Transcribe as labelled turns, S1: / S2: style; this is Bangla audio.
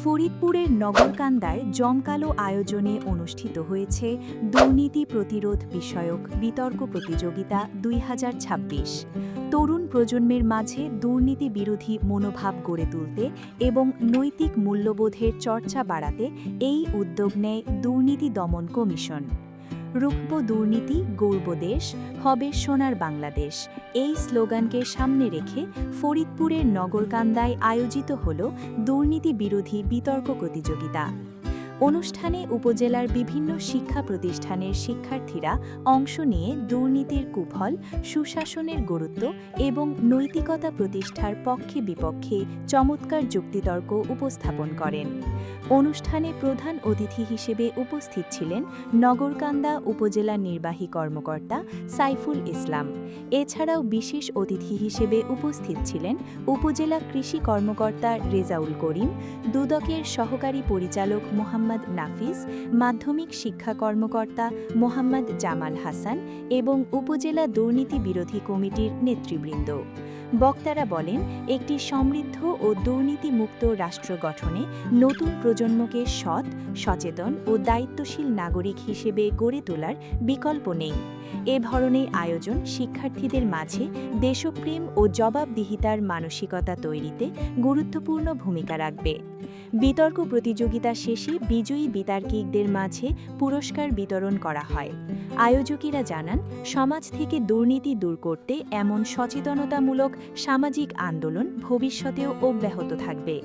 S1: ফরিদপুরের নগরকান্দায় জমকালো আয়োজনে অনুষ্ঠিত হয়েছে দুর্নীতি প্রতিরোধ বিষয়ক বিতর্ক প্রতিযোগিতা ২০২৬। তরুণ প্রজন্মের মাঝে দুর্নীতি বিরোধী মনোভাব গড়ে তুলতে এবং নৈতিক মূল্যবোধের চর্চা বাড়াতে এই উদ্যোগ নেয় দুর্নীতি দমন কমিশন। রুখব দুর্নীতি, গড়ব দেশ, হবে সোনার বাংলাদেশ এই স্লোগানকে সামনে রেখে ফরিদপুরের নগরকান্দায় আয়োজিত হল দুর্নীতি বিরোধী বিতর্ক প্রতিযোগিতা। অনুষ্ঠানে উপজেলার বিভিন্ন শিক্ষা প্রতিষ্ঠানের শিক্ষার্থীরা অংশ নিয়ে দুর্নীতির কুফল, সুশাসনের গুরুত্ব এবং নৈতিকতা প্রতিষ্ঠার পক্ষে বিপক্ষে চমৎকার যুক্তিতর্ক উপস্থাপন করেন। অনুষ্ঠানে প্রধান অতিথি হিসেবে উপস্থিত ছিলেন নগরকান্দা উপজেলা নির্বাহী কর্মকর্তা সাইফুল ইসলাম। এছাড়াও বিশেষ অতিথি হিসেবে উপস্থিত ছিলেন উপজেলা কৃষি কর্মকর্তা রেজাউল করিম, দুদকের সহকারী পরিচালক মোহাম্মদ নাফিস, মাধ্যমিক শিক্ষা কর্মকর্তা মোহাম্মদ জামাল হাসান এবং উপজেলা দুর্নীতি বিরোধী কমিটির নেতৃবৃন্দ। বক্তারা বলেন, একটি সমৃদ্ধ ও দুর্নীতিমুক্ত রাষ্ট্র গঠনে নতুন প্রজন্মকে সৎ, সচেতন ও দায়িত্বশীল নাগরিক হিসেবে গড়ে তোলার বিকল্প নেই। এ ধরনের আয়োজন শিক্ষার্থীদের মাঝে দেশপ্রেম ও জবাবদিহিতার মানসিকতা তৈরিতে গুরুত্বপূর্ণ ভূমিকা রাখবে। বিতর্ক প্রতিযোগিতা শেষে বিজয়ী বিতার্কিকদের মাঝে পুরস্কার বিতরণ করা হয়। আয়োজকেরা জানান, সমাজ থেকে দুর্নীতি দূর করতে এমন সচেতনতামূলক সামাজিক আন্দোলন ভবিষ্যতেও অব্যাহত থাকবে।